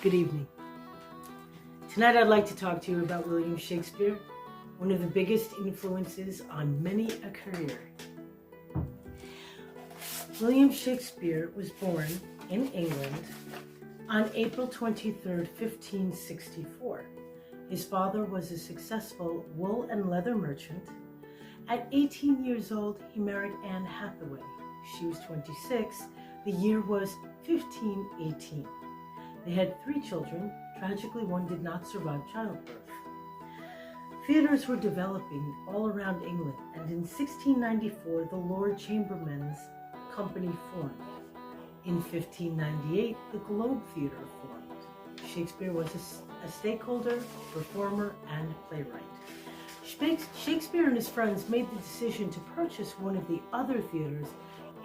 Good evening. Tonight I'd like to talk to you about William Shakespeare, one of the biggest influences on many a career. William Shakespeare was born in England on April 23, 1564. His father was a successful wool and leather merchant. At 18 years old, he married Anne Hathaway. She was 26. The year was 1518. They had 3 children. Tragically, one did not survive childbirth. Theaters were developing all around England, and in 1694, the Lord Chamberlain's Company formed. In 1598, the Globe Theatre formed. Shakespeare was a stakeholder, performer, and playwright. Shakespeare and his friends made the decision to purchase one of the other theaters,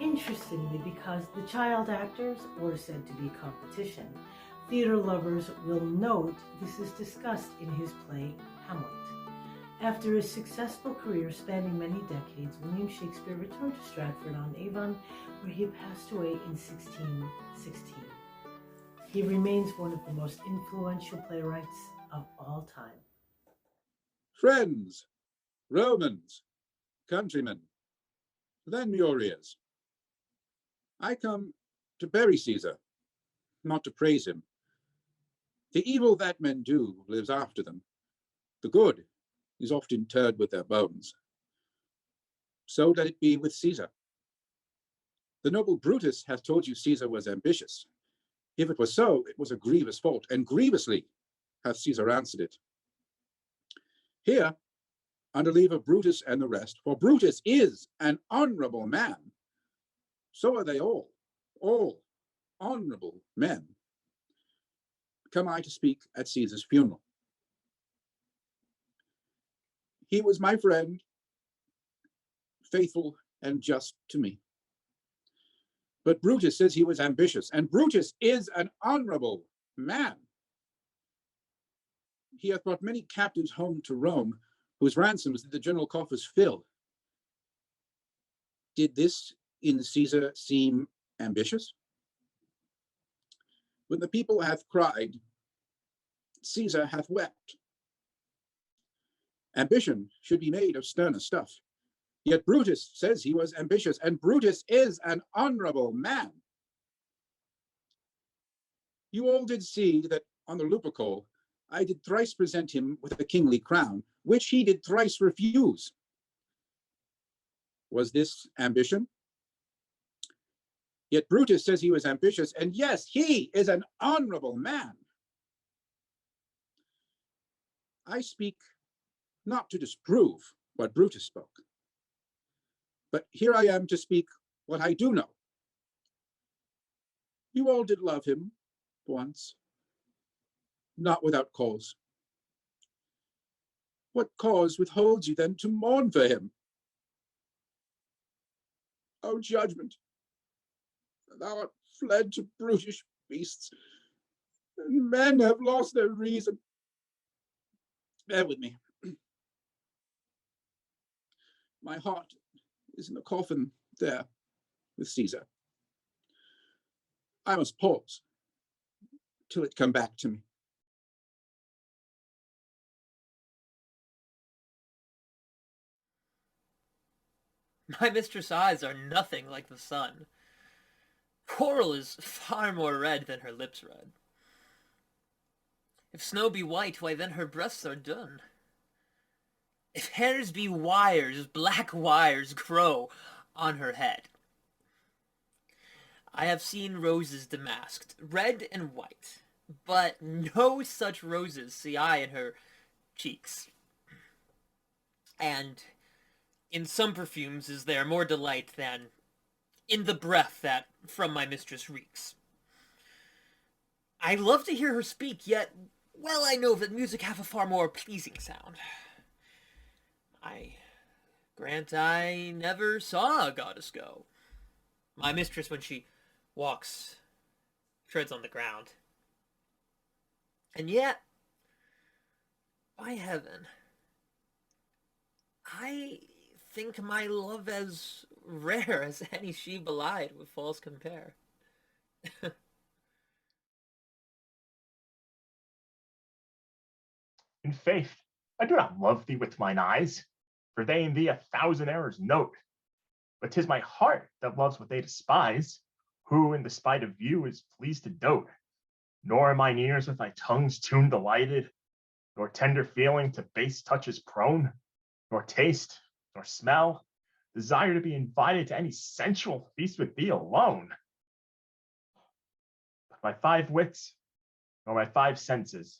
interestingly because the child actors were said to be competition. Theater lovers will note this is discussed in his play Hamlet. After a successful career spanning many decades, William Shakespeare returned to Stratford-on-Avon, where he passed away in 1616. He remains one of the most influential playwrights of all time. Friends, Romans, countrymen, lend me your ears. I come to bury Caesar, not to praise him. The evil that men do lives after them. The good is oft interred with their bones. So let it be with Caesar. The noble Brutus hath told you Caesar was ambitious. If it was so, it was a grievous fault, and grievously hath Caesar answered it. Here, under leave of Brutus and the rest, for Brutus is an honorable man, so are they all honorable men, come I to speak at Caesar's funeral. He was my friend, faithful and just to me. But Brutus says he was ambitious, and Brutus is an honorable man. He hath brought many captives home to Rome, whose ransoms did the general coffers fill. Did this in Caesar seem ambitious? When the people hath cried, Caesar hath wept. Ambition should be made of sterner stuff. Yet Brutus says he was ambitious, and Brutus is an honorable man. You all did see that on the Lupercal I did thrice present him with a kingly crown, which he did thrice refuse. Was this ambition? Yet Brutus says he was ambitious, and yes, he is an honorable man. I speak not to disprove what Brutus spoke, but here I am to speak what I do know. You all did love him once, not without cause. What cause withholds you then to mourn for him? O judgment, thou art fled to brutish beasts, and men have lost their reason. Bear with me. My heart is in the coffin there with Caesar. I must pause till it come back to me. My mistress' eyes are nothing like the sun. Coral is far more red than her lips red. If snow be white, why then her breasts are dun. If hairs be wires, black wires grow on her head. I have seen roses damasked, red and white, but no such roses see I in her cheeks. And in some perfumes is there more delight than in the breath that from my mistress reeks. I love to hear her speak, yet well I know that music hath a far more pleasing sound. I grant I never saw a goddess go. My mistress, when she walks, treads on the ground. And yet, by heaven, I think my love as rare as any she belied with false compare. In faith, I do not love thee with mine eyes, for they in thee 1,000 errors note. But 'tis my heart that loves what they despise, who in the spite of view is pleased to dote. Nor are mine ears with thy tongue's tune delighted, nor tender feeling to base touches prone, nor taste, nor smell, desire to be invited to any sensual feast with thee alone. But my 5 wits, nor my 5 senses,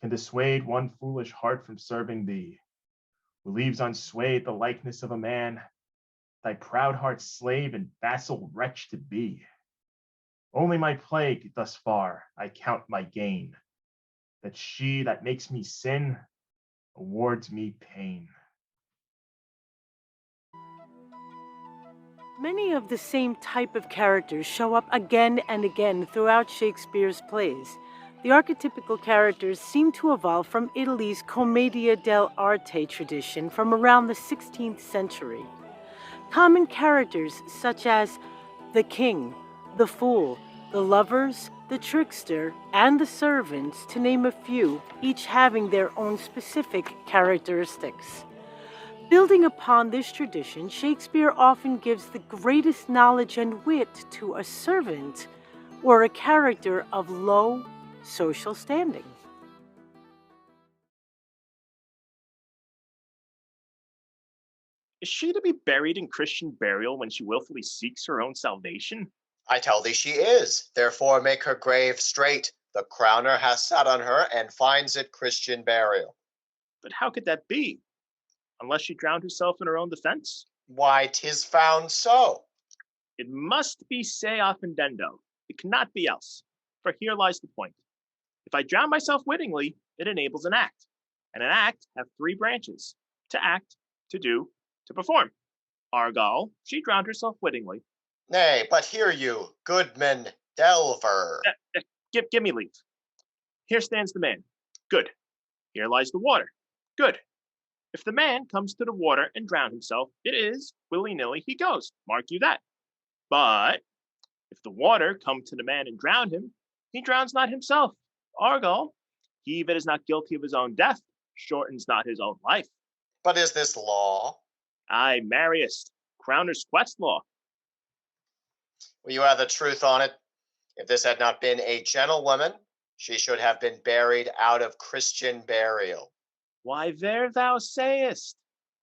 can dissuade one foolish heart from serving thee, who leaves unswayed the likeness of a man, thy proud heart's slave and vassal wretch to be. Only my plague thus far I count my gain, that she that makes me sin awards me pain. Many of the same type of characters show up again and again throughout Shakespeare's plays. The archetypical characters seem to evolve from Italy's commedia dell'arte tradition from around the 16th century. Common characters such as the king, the fool, the lovers, the trickster, and the servants, to name a few, each having their own specific characteristics. Building upon this tradition, Shakespeare often gives the greatest knowledge and wit to a servant or a character of low social standing. Is she to be buried in Christian burial when she willfully seeks her own salvation? I tell thee she is. Therefore make her grave straight. The crowner hath sat on her, and finds it Christian burial. But how could that be? Unless she drowned herself in her own defense? Why, 'tis found so. It must be se offendendo. It cannot be else. For here lies the point. If I drown myself wittingly, it enables an act. And an act hath 3 branches: to act, to do, to perform. Argal, she drowned herself wittingly. Nay, but hear you, goodman Delver. Give me leave. Here stands the man. Good. Here lies the water. Good. If the man comes to the water and drown himself, it is willy-nilly he goes. Mark you that. But if the water come to the man and drown him, he drowns not himself. Argal, he that is not guilty of his own death shortens not his own life. But is this law? Aye, Marius, Crowner's quest law. Well, you have the truth on it. If this had not been a gentlewoman, she should have been buried out of Christian burial. Why, there thou sayest.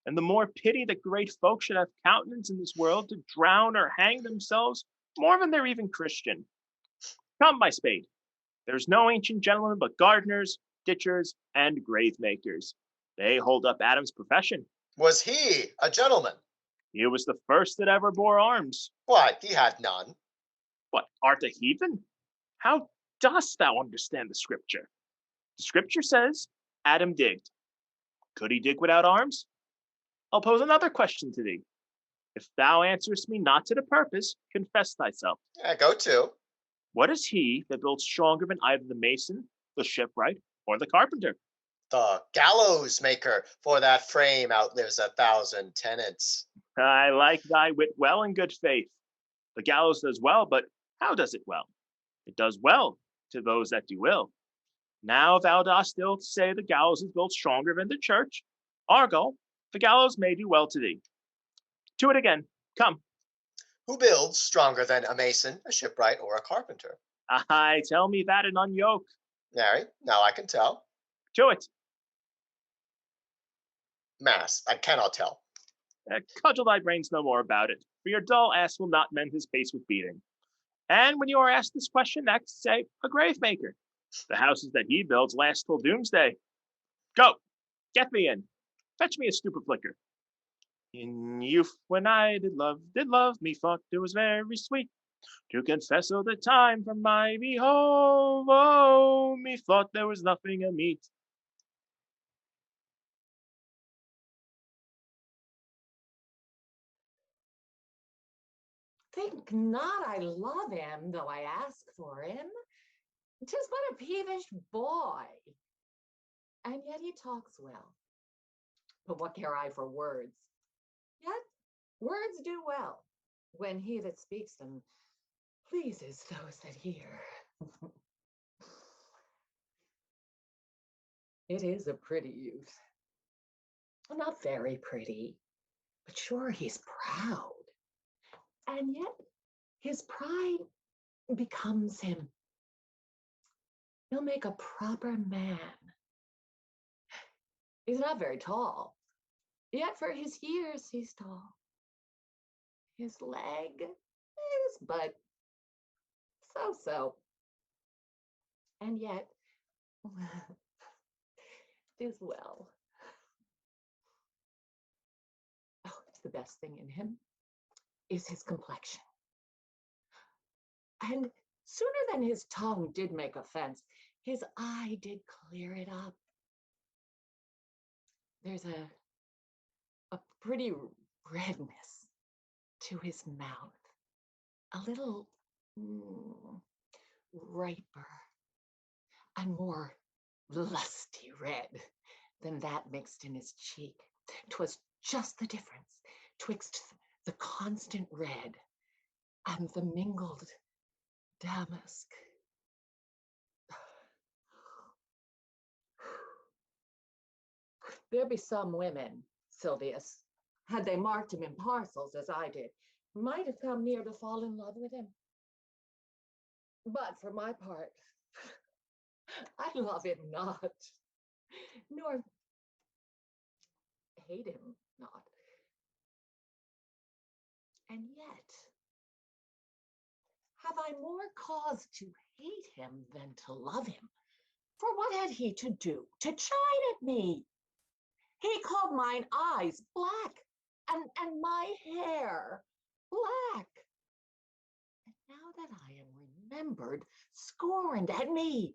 And the more pity that great folk should have countenance in this world to drown or hang themselves, more than they're even Christian. Come, my spade. There's no ancient gentlemen but gardeners, ditchers, and grave makers. They hold up Adam's profession. Was he a gentleman? He was the first that ever bore arms. Why, he had none. What, art a heathen? How dost thou understand the scripture? The scripture says Adam digged. Could he dig without arms? I'll pose another question to thee. If thou answerest me not to the purpose, confess thyself. Yeah, go to. What is he that builds stronger than either the mason, the shipwright, or the carpenter? The gallows maker, for that frame outlives 1,000 tenants. I like thy wit well in good faith. The gallows does well, but how does it well? It does well to those that do ill. Now thou dost still say the gallows is built stronger than the church. Argal, the gallows may do well to thee. To it again. Come. Who builds stronger than a mason, a shipwright, or a carpenter? Aye, tell me that and unyoke. Marry, now I can tell. To it. Mass, I cannot tell. Cudgel thy brains no more about it, for your dull ass will not mend his pace with beating. And when you are asked this question next, say, a grave maker. The houses that he builds last till doomsday. Go, get me in. Fetch me a stoup of liquor. In youth, when I did love, methought it was very sweet to confess all the time from my behove. Oh, methought there was nothing a meet. Think not I love him, though I ask for him. 'Tis but a peevish boy, and yet he talks well. But what care I for words? Yet words do well, when he that speaks them pleases those that hear. It is a pretty youth. Not very pretty, but sure, he's proud. And yet, his pride becomes him. He'll make a proper man. He's not very tall, yet for his years, he's tall. His leg is but so. And yet, is well. Oh, the best thing in him is his complexion. And sooner than his tongue did make offense, his eye did clear it up. There's a pretty redness to his mouth, a little riper and more lusty red than that mixed in his cheek. 'Twas just the difference twixt the constant red and the mingled damask. There be some women, Silvius, had they marked him in parcels as I did, might have come near to fall in love with him. But for my part, I love him not, nor hate him not. And yet, have I more cause to hate him than to love him? For what had he to do to chide at me? He called mine eyes black, and my hair black. And now that I am remembered, scorned at me.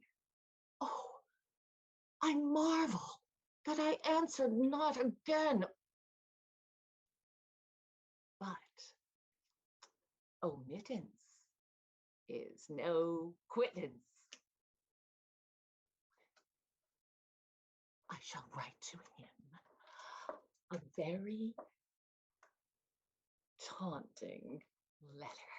Oh, I marvel that I answered not again. But omittance is no quittance. I shall write to him a very taunting letter.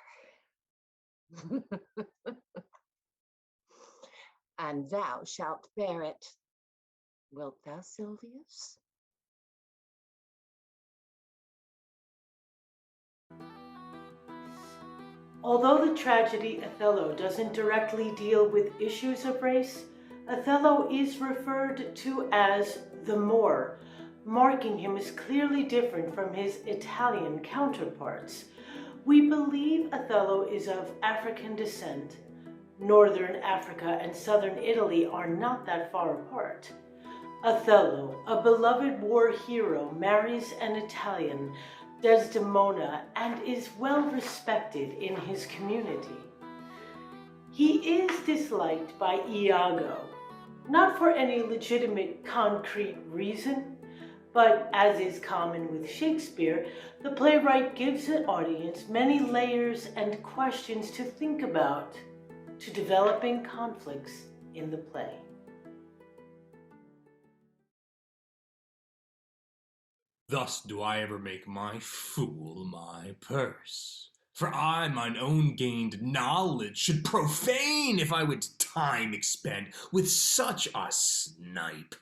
And thou shalt bear it. Wilt thou, Silvius? Although the tragedy Othello doesn't directly deal with issues of race, Othello is referred to as the Moor, marking him as clearly different from his Italian counterparts. We believe Othello is of African descent. Northern Africa and southern Italy are not that far apart. Othello, a beloved war hero, marries an Italian, Desdemona, and is well respected in his community. He is disliked by Iago, not for any legitimate concrete reason, but as is common with Shakespeare, the playwright gives an audience many layers and questions to think about, to developing conflicts in the play. Thus do I ever make my fool my purse. For I mine own gained knowledge should profane if I would time expend with such a snipe.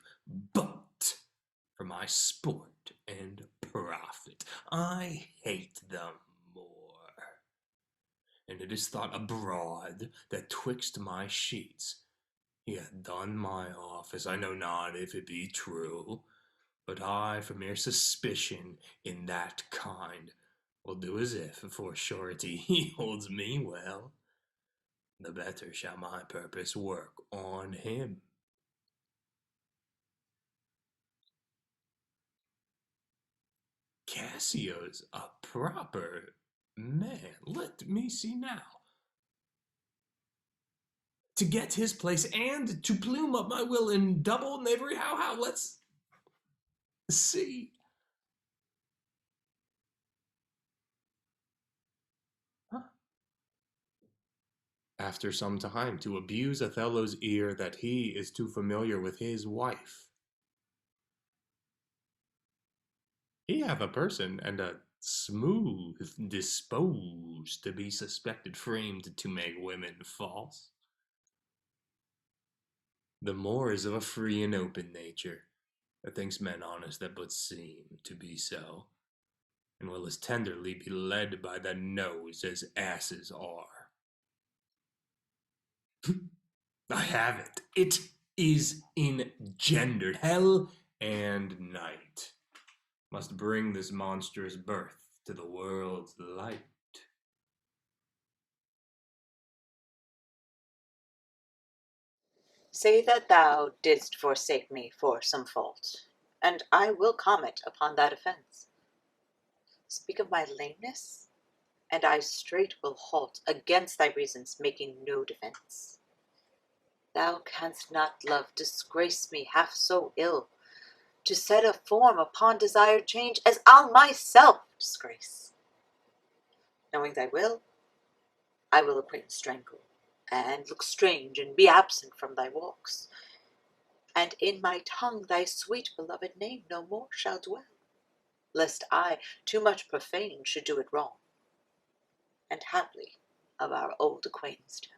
But for my sport and profit, I hate them more. And it is thought abroad that twixt my sheets he hath done my office. I know not if it be true, but I, for mere suspicion in that kind, will do as if, for surety, he holds me well. The better shall my purpose work on him. Cassio's a proper man. Let me see now. To get his place and to plume up my will in double knavery. How? Let's see. After some time, to abuse Othello's ear that he is too familiar with his wife. He hath a person and a smooth disposed to be suspected framed to make women false. The Moor is of a free and open nature, that thinks men honest that but seem to be so, and will as tenderly be led by the nose as asses are. I have it. It is engendered. Hell and night must bring this monstrous birth to the world's light. Say that thou didst forsake me for some fault, and I will comment upon that offence. Speak of my lameness, and I straight will halt against thy reasons, making no defence. Thou canst not, love, disgrace me half so ill, to set a form upon desired change as I'll myself disgrace. Knowing thy will, I will acquaintance strangle, and look strange, and be absent from thy walks. And in my tongue thy sweet beloved name no more shall dwell, lest I too much profane should do it wrong, and haply of our old acquaintance tell.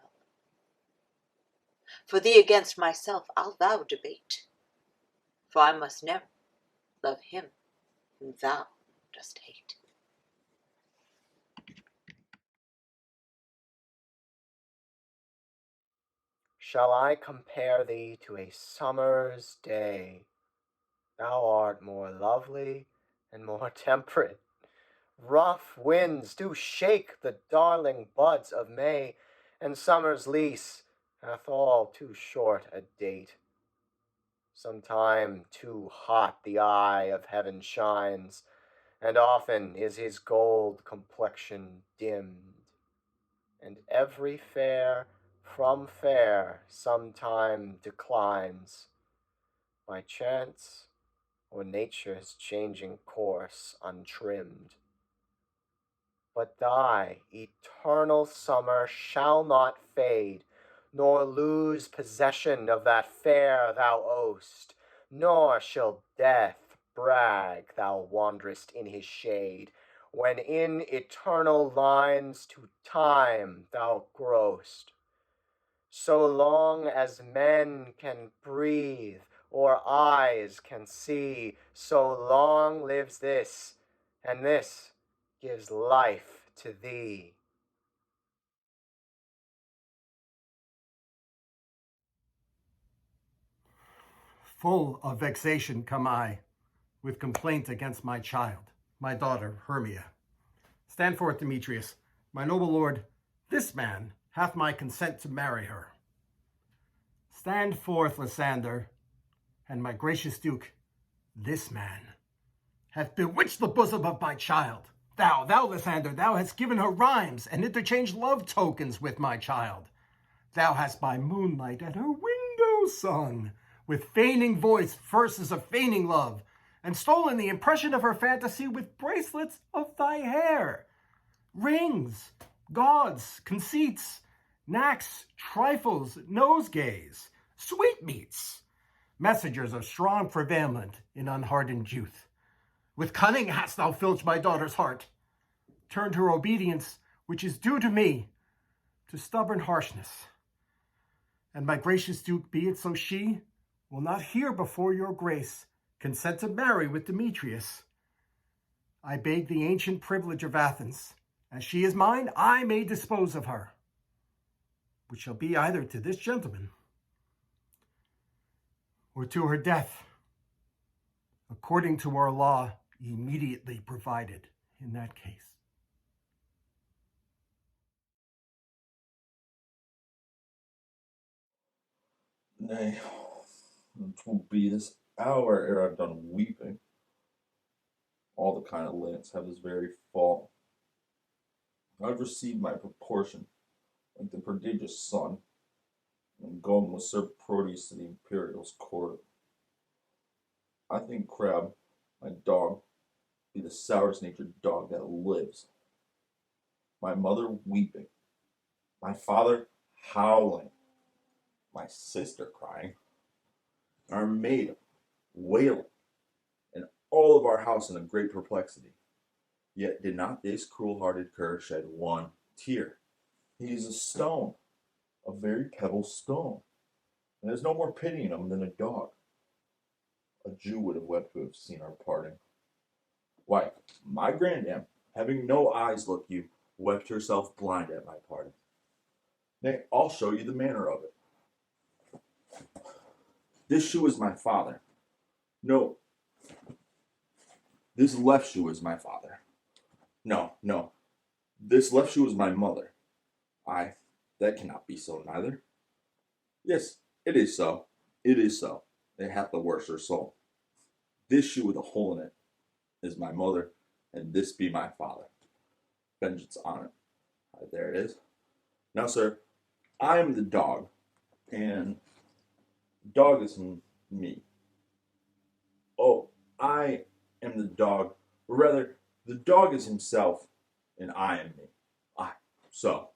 For thee against myself I'll vow debate, for I must never love him whom thou dost hate. Shall I compare thee to a summer's day? Thou art more lovely and more temperate. Rough winds do shake the darling buds of May, and summer's lease hath all too short a date. Sometime too hot the eye of heaven shines, and often is his gold complexion dimmed. And every fair from fair sometime declines, by chance or nature's changing course untrimmed. But thy eternal summer shall not fade, nor lose possession of that fair thou owest, nor shall death brag thou wanderest in his shade, when in eternal lines to time thou growest. So long as men can breathe, or eyes can see, so long lives this, and this gives life to thee. Full of vexation come I, with complaint against my child, my daughter Hermia. Stand forth, Demetrius, my noble lord, this man hath my consent to marry her. Stand forth, Lysander, and my gracious duke, this man hath bewitched the bosom of my child. Thou, Lysander, thou hast given her rhymes and interchanged love tokens with my child. Thou hast by moonlight at her window sung, with feigning voice verses of feigning love, and stolen the impression of her fantasy with bracelets of thy hair. Rings, gauds, conceits, knacks, trifles, nosegays, sweetmeats, messengers of strong prevailment in unhardened youth. With cunning hast thou filched my daughter's heart, turned her obedience, which is due to me, to stubborn harshness. And my gracious duke, be it so she will not hear before your grace consent to marry with Demetrius, I beg the ancient privilege of Athens, as she is mine, I may dispose of her, which shall be either to this gentleman or to her death, according to our law immediately provided in that case. Nay, 'twill be this hour ere I've done weeping. All the kind of lance have this very fall. I've received my proportion, like the prodigious sun, and gone with Sir Proteus to the Imperial's court. I think Crab, my dog, be the sourest natured dog that lives. My mother weeping, my father howling, my sister crying, our maid wailing, and all of our house in a great perplexity. Yet did not this cruel-hearted cur shed one tear. He is a stone, a very pebble stone. and there's no more pity in him than a dog. A Jew would have wept to have seen our parting. Why, my grandam, having no eyes, look you, wept herself blind at my parting. Nay, I'll show you the manner of it. This shoe is my father. No, this left shoe is my father. No, this left shoe is my mother. Aye, that cannot be so neither. Yes, it is so. It is so. It hath the worser soul. This shoe with a hole in it is my mother, and this be my father. Vengeance on it. There it is. Now, sir, I am the dog, and dog is me. Oh, I am the dog, or rather, the dog is himself, and I am me. Aye, so,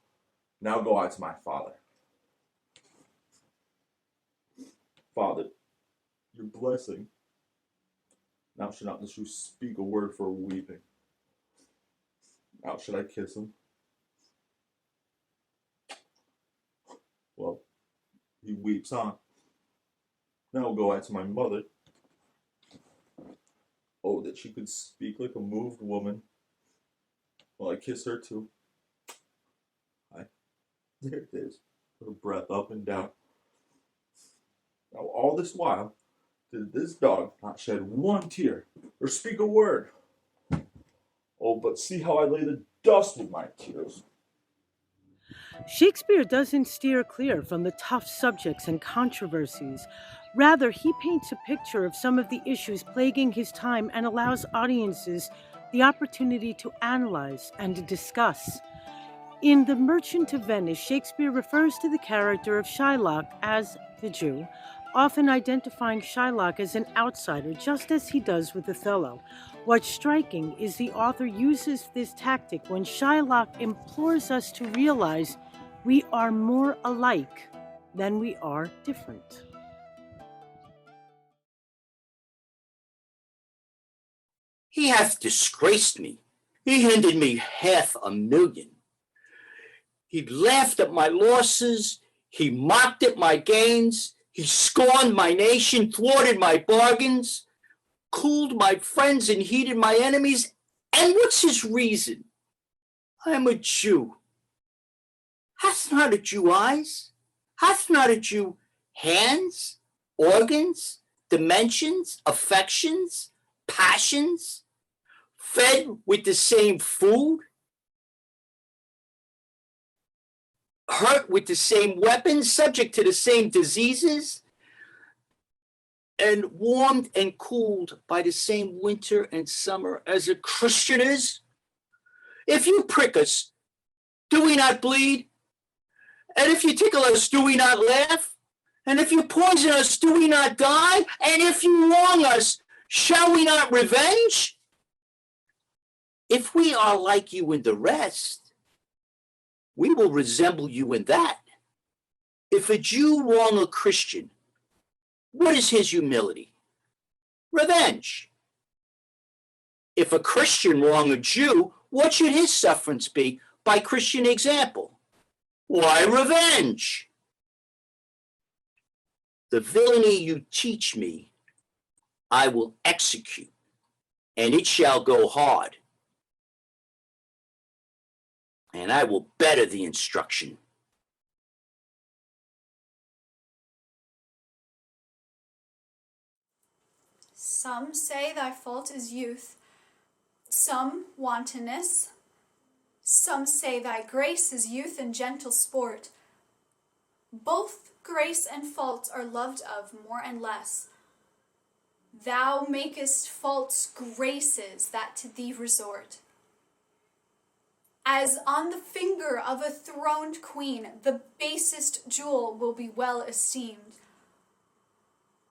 now go I to my father. Father, your blessing. Now should not the shoe speak a word for weeping. Now should I kiss him? Well, he weeps on. Now go I to my mother. Oh, that she could speak like a moved woman. Well, I kiss her too. There it is, her breath up and down. Now all this while, did this dog not shed one tear, or speak a word? Oh, but see how I lay the dust with my tears. Shakespeare doesn't steer clear from the tough subjects and controversies. Rather, he paints a picture of some of the issues plaguing his time and allows audiences the opportunity to analyze and discuss. In The Merchant of Venice, Shakespeare refers to the character of Shylock as the Jew, often identifying Shylock as an outsider, just as he does with Othello. What's striking is the author uses this tactic when Shylock implores us to realize we are more alike than we are different. He hath disgraced me. He handed me $500,000. He laughed at my losses. He mocked at my gains. He scorned my nation, thwarted my bargains, cooled my friends and heated my enemies. And what's his reason? I am a Jew. Hath not a Jew eyes? Hath not a Jew hands, organs, dimensions, affections, passions, fed with the same food, hurt with the same weapons, subject to the same diseases, and warmed and cooled by the same winter and summer as a Christian is? If you prick us, do we not bleed? And if you tickle us, do we not laugh? And if you poison us, do we not die? And if you wrong us, shall we not revenge? If we are like you in the rest, we will resemble you in that. If a Jew wrong a Christian, what is his humility? Revenge. If a Christian wrong a Jew, what should his sufferance be by Christian example? Why, revenge. The villainy you teach me, I will execute, and it shall go hard. And I will better the instruction. Some say thy fault is youth, some wantonness. Some say thy grace is youth and gentle sport. Both grace and fault are loved of more and less. Thou makest false graces that to thee resort. As on the finger of a throned queen, the basest jewel will be well esteemed.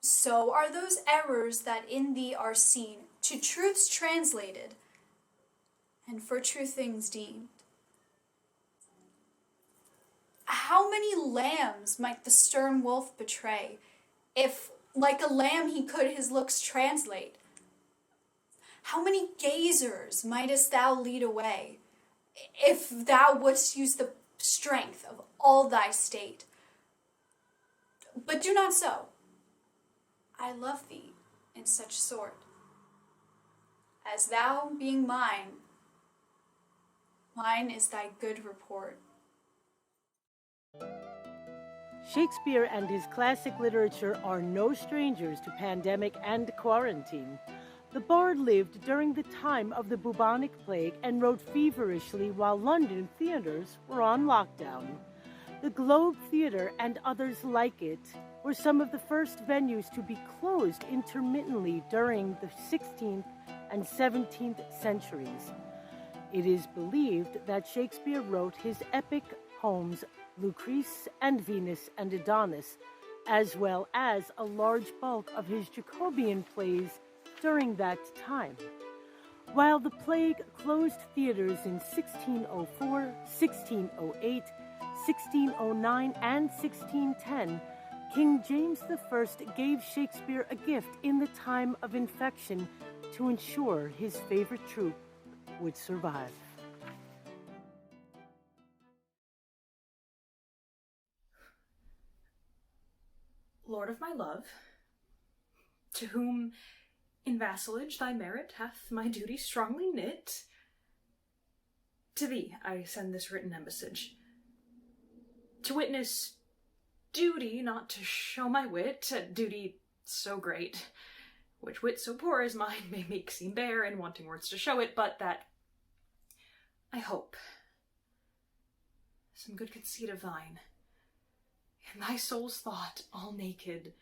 So are those errors that in thee are seen, to truths translated, and for true things deemed. How many lambs might the stern wolf betray, if, like a lamb, he could his looks translate? How many gazers mightest thou lead away, if thou wouldst use the strength of all thy state? But do not so. I love thee in such sort, as thou being mine is thy good report. Shakespeare and his classic literature are no strangers to pandemic and quarantine. The bard lived during the time of the bubonic plague and wrote feverishly while London theaters were on lockdown. The Globe Theatre and others like it were some of the first venues to be closed intermittently during the 16th and 17th centuries. It is believed that Shakespeare wrote his epic poems Lucrece and Venus and Adonis, as well as a large bulk of his Jacobean plays during that time. While the plague closed theaters in 1604, 1608, 1609, and 1610, King James I gave Shakespeare a gift in the time of infection to ensure his favorite troupe would survive. Lord of my love, to whom in vassalage thy merit hath my duty strongly knit, to thee I send this written embassage, to witness duty not to show my wit, a duty so great, which wit so poor as mine may make seem bare, and wanting words to show it, but that I hope some good conceit of thine, in thy soul's thought all naked,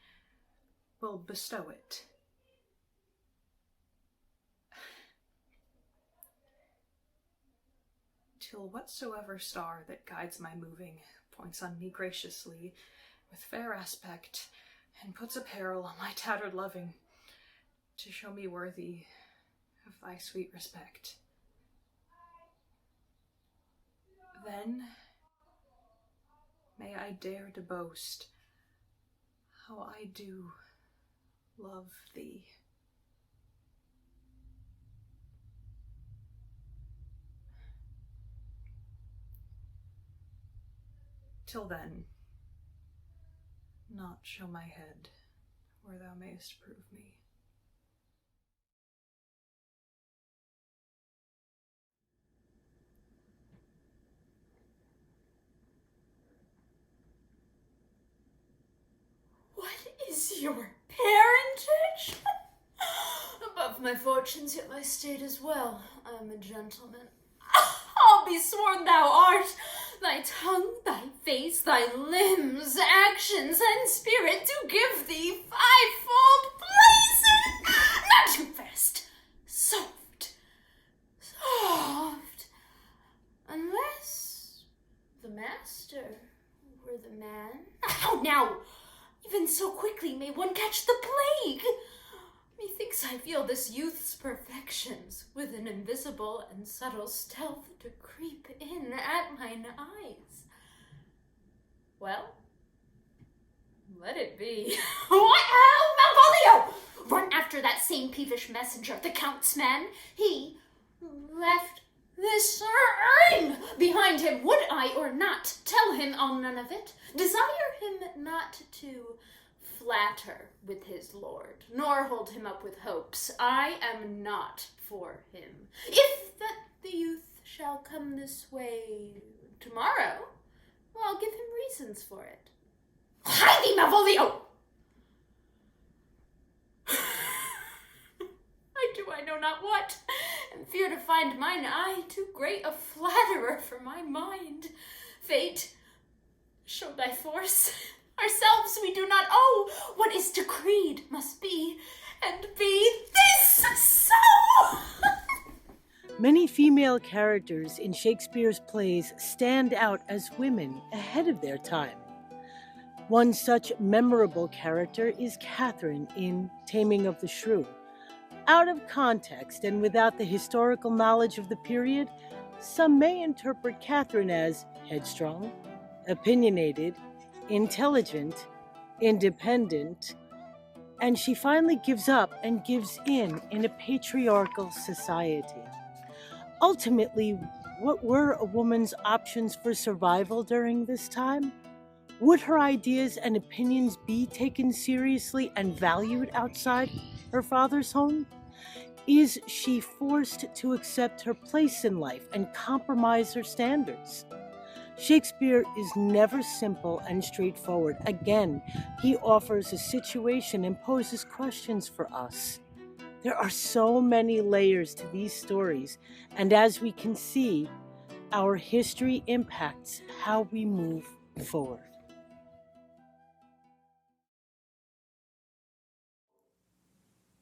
will bestow it. Till whatsoever star that guides my moving points on me graciously with fair aspect, and puts apparel on my tattered loving, to show me worthy of thy sweet respect. Then may I dare to boast how I do love thee. Till then, not show my head where thou mayest prove me. What is your parentage? Above my fortunes, yet my state as well. I am a gentleman. I'll be sworn thou art. Thy tongue, thy face, thy limbs, actions, and spirit do give thee fivefold places. Not too fast. Soft. Soft. Unless the master were the man. How now? Even so quickly may one catch the plague. Methinks I feel this youth's perfections with an invisible and subtle stealth to creep in at mine eyes. Well, let it be. What? Malvolio! Run after that same peevish messenger, the Count's man. He left this ring behind him. Would I or not tell him all none of it? Desire him not to flatter with his lord, nor hold him up with hopes. I am not for him. If that the youth shall come this way tomorrow, I'll give him reasons for it. Hie thee, Malvolio! I know not what, and fear to find mine eye too great a flatterer for my mind. Fate, show thy force. Ourselves we do not owe. What is decreed must be, and be this so. Many female characters in Shakespeare's plays stand out as women ahead of their time. One such memorable character is Catherine in Taming of the Shrew. Out of context and without the historical knowledge of the period, some may interpret Catherine as headstrong, opinionated, intelligent, independent, and she finally gives up and gives in a patriarchal society. Ultimately, what were a woman's options for survival during this time? Would her ideas and opinions be taken seriously and valued outside her father's home? Is she forced to accept her place in life and compromise her standards? Shakespeare is never simple and straightforward. Again, he offers a situation and poses questions for us. There are so many layers to these stories, and as we can see, our history impacts how we move forward.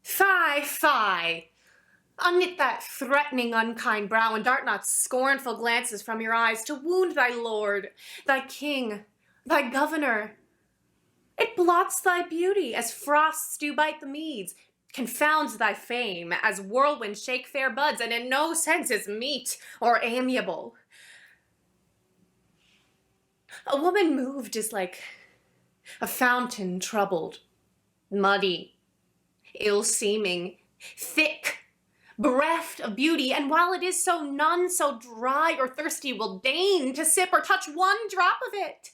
Fie, fie! Unknit that threatening, unkind brow, and dart not scornful glances from your eyes to wound thy lord, thy king, thy governor. It blots thy beauty as frosts do bite the meads, confounds thy fame as whirlwinds shake fair buds, and in no sense is meet or amiable. A woman moved is like a fountain troubled, muddy, ill-seeming, thick, bereft of beauty, and while it is so, none so dry or thirsty will deign to sip or touch one drop of it.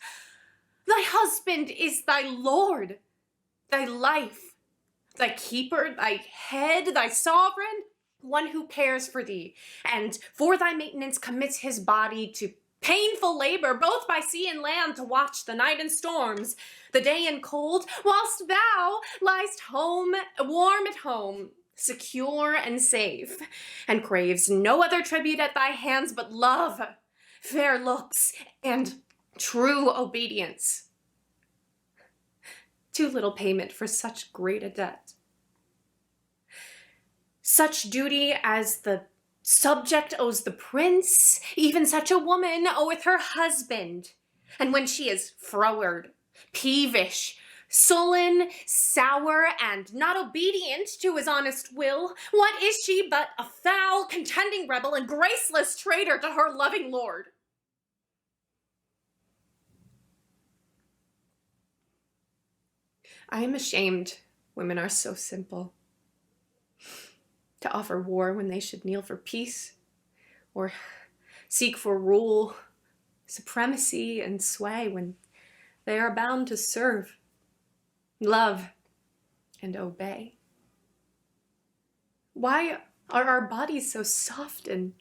Thy husband is thy lord, thy life, thy keeper, thy head, thy sovereign, one who cares for thee, and for thy maintenance commits his body to painful labor, both by sea and land, to watch the night and storms, the day and cold, whilst thou liest home, warm at home, secure and safe, and craves no other tribute at thy hands but love, fair looks, and true obedience. Too little payment for such great a debt. Such duty as the subject owes the prince, even such a woman oweth her husband. And when she is froward, peevish, sullen, sour, and not obedient to his honest will, what is she but a foul, contending rebel and graceless traitor to her loving lord? I am ashamed women are so simple, to offer war when they should kneel for peace, or seek for rule, supremacy, and sway when they are bound to serve, love, and obey. Why are our bodies so soft and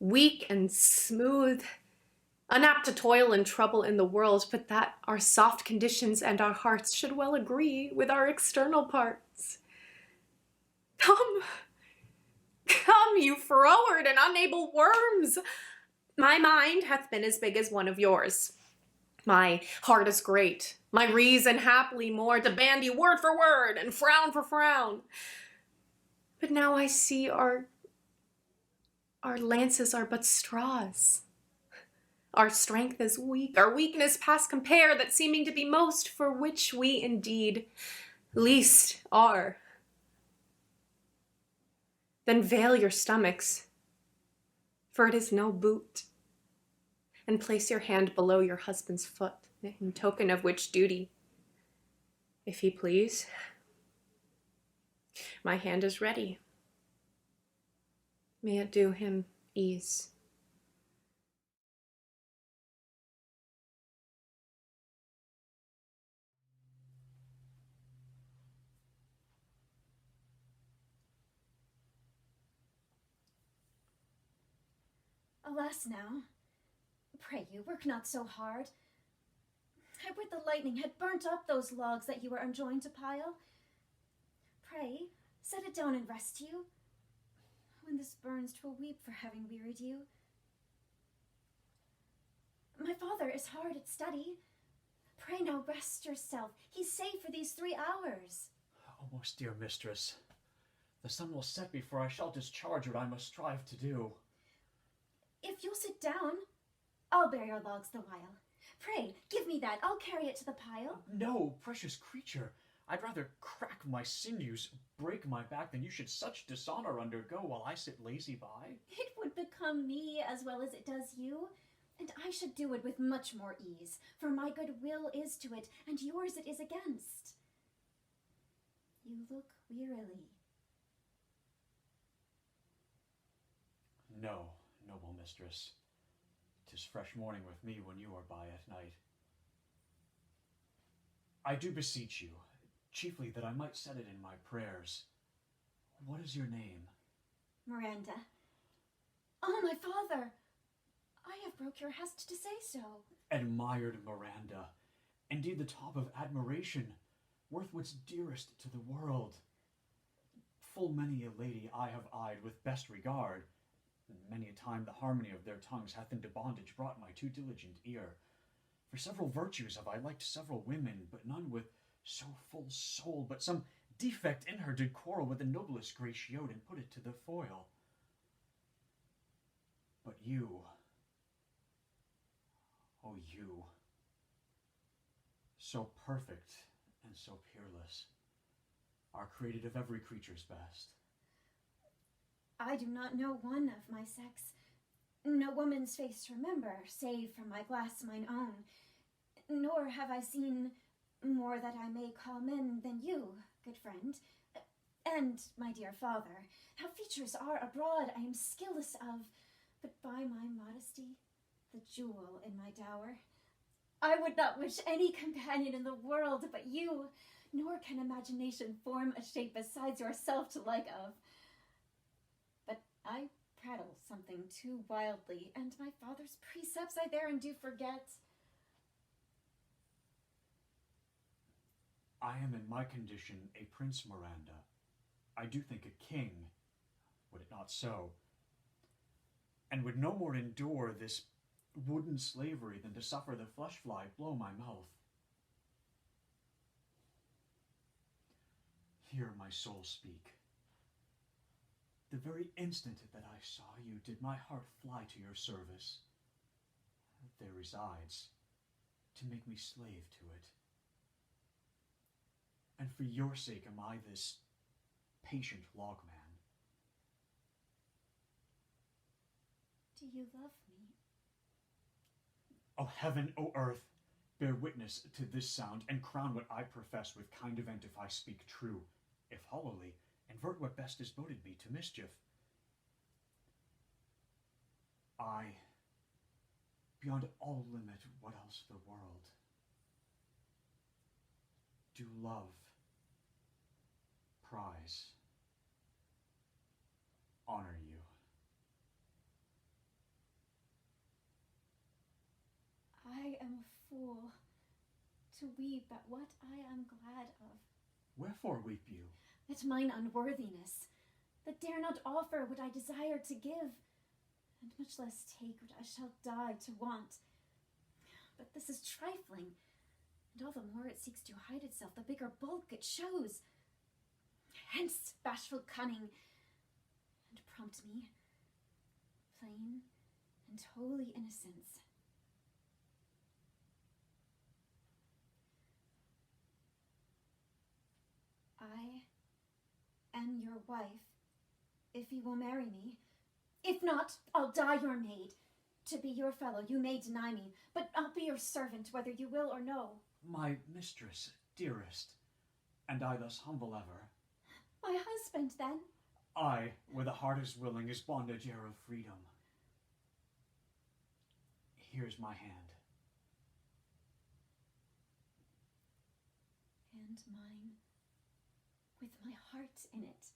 weak and smooth, unapt to toil and trouble in the world, but that our soft conditions and our hearts should well agree with our external parts? Come, come, you froward and unable worms! My mind hath been as big as one of yours. My heart is great, my reason haply more, to bandy word for word and frown for frown. But now I see our lances are but straws. Our strength is weak, our weakness past compare, that seeming to be most, for which we indeed least are. Then veil your stomachs, for it is no boot, and place your hand below your husband's foot, in token of which duty, if he please, my hand is ready. May it do him ease. Alas now, pray you, work not so hard. I would the lightning had burnt up those logs that you are enjoined to pile. Pray, set it down and rest you. When this burns, 'twill weep for having wearied you. My father is hard at study. Pray now rest yourself. He's safe for these 3 hours. Oh, most dear mistress, the sun will set before I shall discharge what I must strive to do. If you'll sit down, I'll bear your logs the while. Pray, give me that. I'll carry it to the pile. No, precious creature. I'd rather crack my sinews, break my back, than you should such dishonor undergo while I sit lazy by. It would become me as well as it does you, and I should do it with much more ease, for my good will is to it, and yours it is against. You look wearily. No, noble mistress. 'Tis fresh morning with me when you are by at night. I do beseech you, chiefly that I might set it in my prayers. What is your name? Miranda. Oh, my father! I have broke your hest to say so. Admired Miranda, indeed the top of admiration, worth what's dearest to the world. Full many a lady I have eyed with best regard, and many a time the harmony of their tongues hath into bondage brought my too diligent ear. For several virtues have I liked several women, but none with so full soul, but some defect in her did quarrel with the noblest grace she owed, and put it to the foil. But you, oh you, so perfect and so peerless, are created of every creature's best. I do not know one of my sex, no woman's face to remember, save from my glass mine own, nor have I seen more that I may call men than you, good friend, and my dear father. How features are abroad I am skilless of, but by my modesty, the jewel in my dower. I would not wish any companion in the world but you, nor can imagination form a shape besides yourself to like of. But I prattle something too wildly, and my father's precepts I therein do forget. I am in my condition a prince, Miranda. I do think a king, would it not so, and would no more endure this wooden slavery than to suffer the flesh fly blow my mouth. Hear my soul speak. The very instant that I saw you did my heart fly to your service. There resides, to make me slave to it. And for your sake am I this patient logman. Do you love me? O heaven, O earth, bear witness to this sound, and crown what I profess with kind event if I speak true, if hollowly, invert what best is boded me to mischief. I, beyond all limit, what else the world, do love, prize, honor you. I am a fool to weep at what I am glad of. Wherefore weep you? At mine unworthiness, that dare not offer what I desire to give, and much less take what I shall die to want. But this is trifling, and all the more it seeks to hide itself, the bigger bulk it shows. Hence, bashful cunning, and prompt me, plain and holy innocence. I am your wife, if you will marry me. If not, I'll die your maid. To be your fellow, you may deny me, but I'll be your servant, whether you will or no. My mistress, dearest, and I thus humble ever. My husband, then? I, where the heart is willing, is bondage heir of freedom. Here's my hand. And mine, with my heart in it.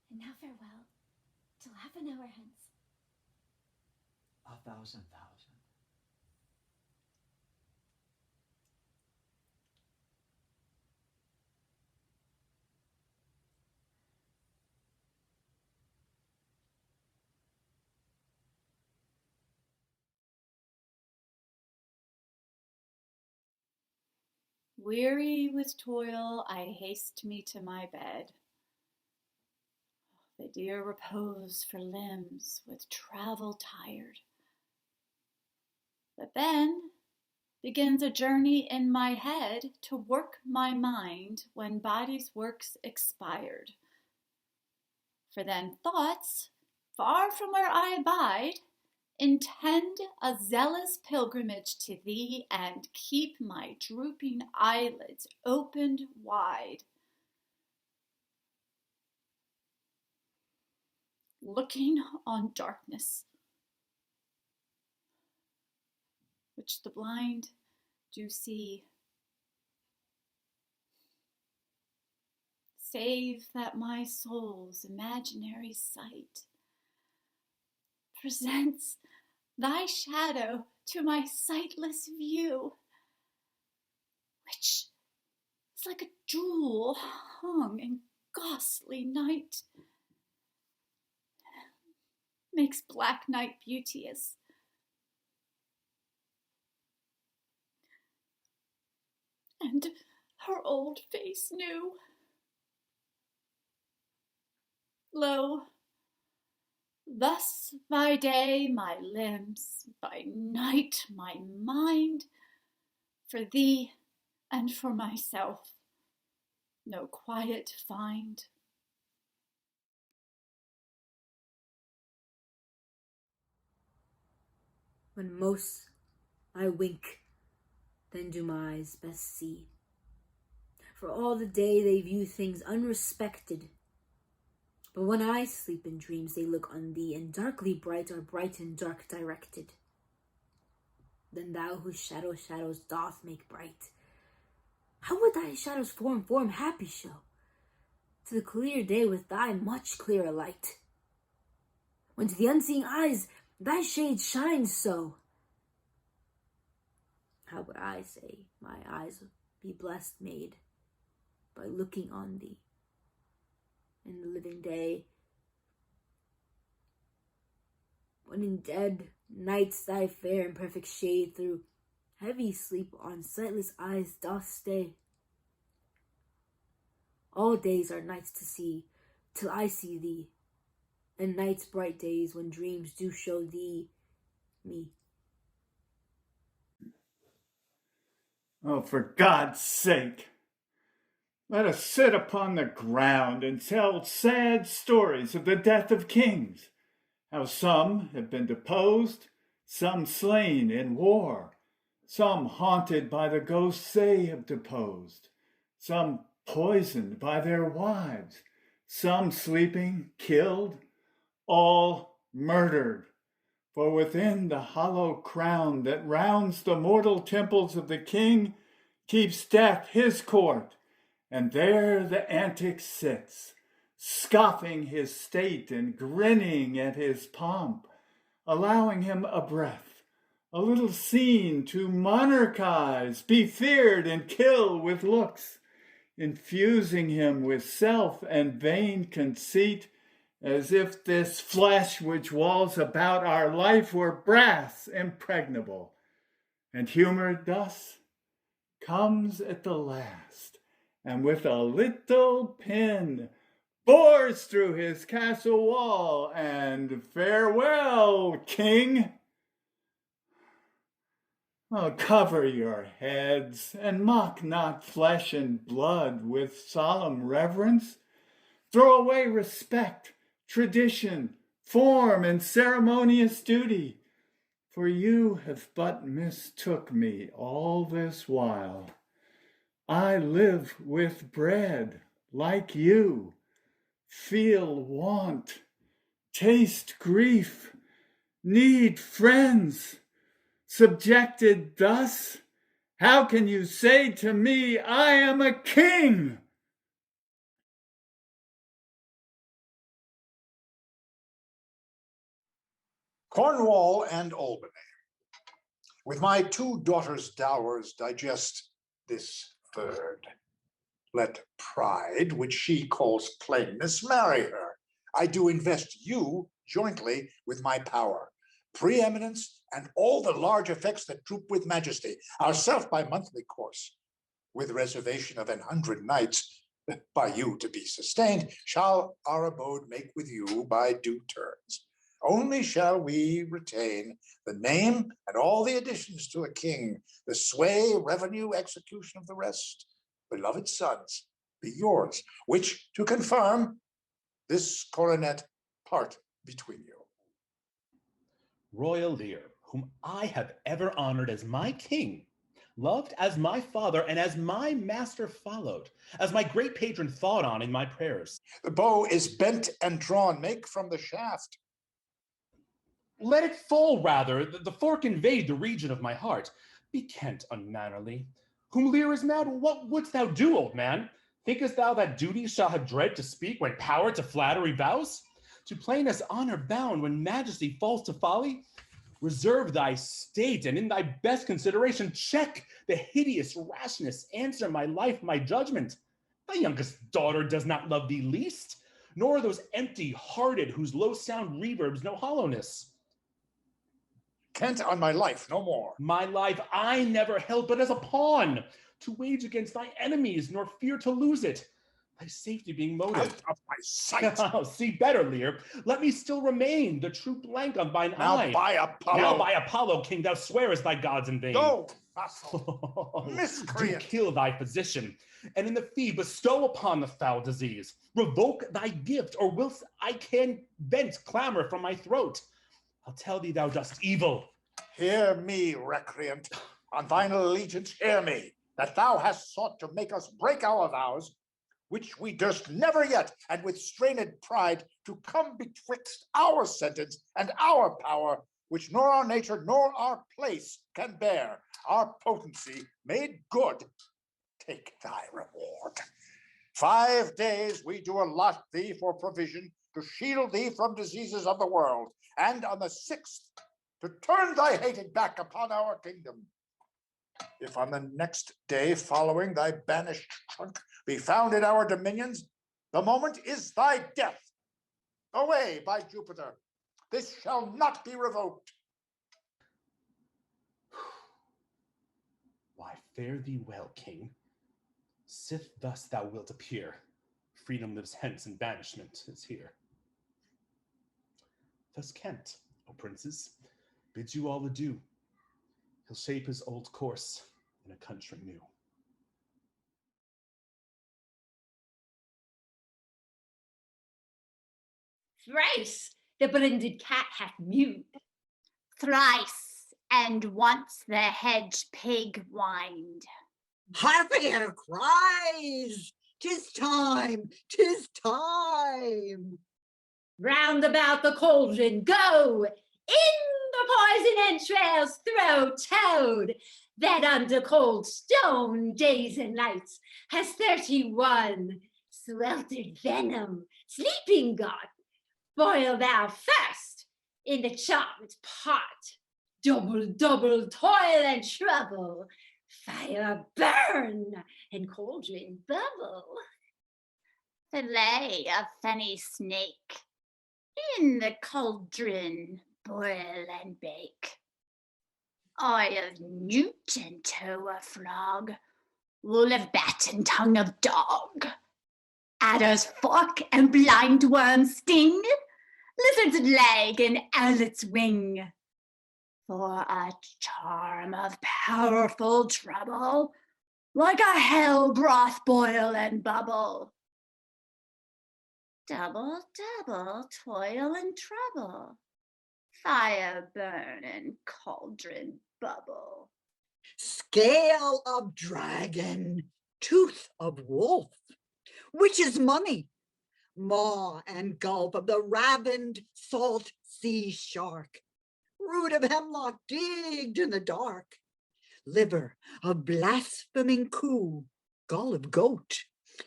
And now farewell, till half an hour hence. 1,000,000. Weary with toil, I haste me to my bed. The dear repose for limbs with travel tired. But then begins a journey in my head to work my mind when body's works expired. For then thoughts, far from where I abide, intend a zealous pilgrimage to thee, and keep my drooping eyelids opened wide. Looking on darkness, which the blind do see. Save that my soul's imaginary sight presents thy shadow to my sightless view, which is like a jewel hung in ghastly night, makes black night beauteous. And her old face new. Lo, thus by day my limbs, by night my mind, for thee and for myself no quiet find. When most I wink, then do my eyes best see. For all the day they view things unrespected. But when I sleep in dreams, they look on thee, and darkly bright are bright and dark directed. Then thou whose shadows doth make bright, how would thy shadows form happy show to the clear day with thy much clearer light? When to the unseeing eyes thy shade shines so, how would I say my eyes be blessed made by looking on thee in the living day, when in dead nights thy fair and perfect shade through heavy sleep on sightless eyes doth stay. All days are nights to see, till I see thee, and nights bright days when dreams do show thee me. Oh, for God's sake, let us sit upon the ground and tell sad stories of the death of kings, how some have been deposed, some slain in war, some haunted by the ghosts they have deposed, some poisoned by their wives, some sleeping, killed, all murdered. For within the hollow crown that rounds the mortal temples of the king keeps death his court, and there the antic sits, scoffing his state and grinning at his pomp, allowing him a breath, a little scene to monarchize, be feared and kill with looks, infusing him with self and vain conceit, as if this flesh which walls about our life were brass impregnable. And humor thus comes at the last, and with a little pin bores through his castle wall, and farewell, king. Oh, cover your heads, and mock not flesh and blood with solemn reverence. Throw away respect, tradition, form, and ceremonious duty, for you have but mistook me all this while. I live with bread, like you, feel want, taste grief, need friends. Subjected thus, how can you say to me, I am a king? Cornwall and Albany. With my 2 daughters' dowers digest this third. Let pride, which she calls plainness, marry her. I do invest you jointly with my power, preeminence, and all the large effects that troop with majesty, ourself by monthly course, with reservation of 100 nights, by you to be sustained, shall our abode make with you by due turns. Only shall we retain the name and all the additions to a king, the sway, revenue, execution of the rest. Beloved sons, be yours, which to confirm this coronet part between you. Royal Lear, whom I have ever honored as my king, loved as my father, and as my master followed, as my great patron thought on in my prayers. The bow is bent and drawn, make from the shaft. Let it fall rather, the fork invade the region of my heart. Be Kent unmannerly. Whom Lear is mad, what wouldst thou do, old man? Thinkest thou that duty shall have dread to speak when power to flattery vows? To plainness honor bound when majesty falls to folly? Reserve thy state, and in thy best consideration check the hideous rashness. Answer my life, my judgment. Thy youngest daughter does not love thee least, nor those empty-hearted whose low sound reverbs no hollowness. Kent, on my life, no more. My life I never held but as a pawn, to wage against thy enemies, nor fear to lose it, thy safety being motive. Out of my sight! See better, Lear. Let me still remain, the true blank on thine eye. Now by Apollo! Now by Apollo, king, thou swearest thy gods in vain. Go, vassal! Miscreant! Do kill thy physician, and in the fee bestow upon the foul disease. Revoke thy gift, or whilst I can vent clamor from my throat. I'll tell thee thou dost evil. Hear me, recreant. On thine allegiance, hear me, that thou hast sought to make us break our vows, which we durst never yet, and with strained pride, to come betwixt our sentence and our power, which nor our nature nor our place can bear. Our potency made good, take thy reward. 5 days we do allot thee for provision, to shield thee from diseases of the world, and on the 6th to turn thy hated back upon our kingdom. If on the next day following thy banished trunk be found in our dominions, the moment is thy death. Away, by Jupiter, this shall not be revoked. Why, fare thee well, king. Sith thus thou wilt appear, freedom lives hence and banishment is here. Thus Kent, O princes, bids you all adieu. He'll shape his old course in a country new. Thrice the brinded cat hath mewed. Thrice, and once the hedge pig whined. Harping at her cries, 'tis time, 'tis time. Round about the cauldron go, in the poison entrails throw toad, that under cold stone days and nights has 31 sweltered venom sleeping got. Boil thou first in the charmed pot, double toil and trouble, fire burn and cauldron bubble. Fillet of fenny snake, in the cauldron boil and bake. Eye of newt and toe of frog, wool of bat and tongue of dog. Adder's fork and blind worm's sting, lizard's leg and owlet's wing. For a charm of powerful trouble, like a hell broth boil and bubble. Double toil and trouble, fire burn and cauldron bubble. Scale of dragon, tooth of wolf, witch's mummy, maw and gulp of the ravined salt sea shark, root of hemlock digged in the dark, liver of blaspheming coo, gall of goat,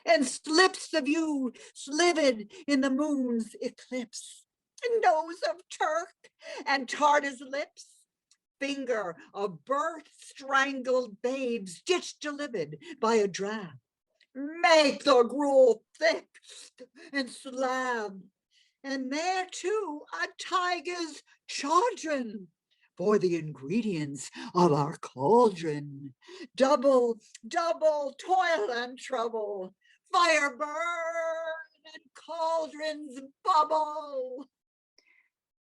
and slips of you slivered in the moon's eclipse, nose of Turk and Tartar's lips, finger of birth-strangled babes stitched delivered by a drab. Make the gruel thick and slab, and there too a tiger's chaudron for the ingredients of our cauldron. Double toil and trouble, fire burn and cauldrons bubble.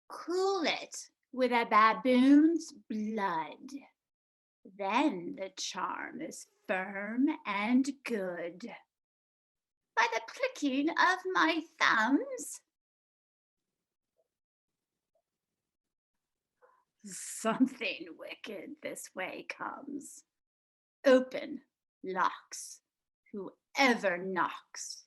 Cool it with a baboon's blood. Then the charm is firm and good. By the clicking of my thumbs, something wicked this way comes. Open locks, whoever knocks.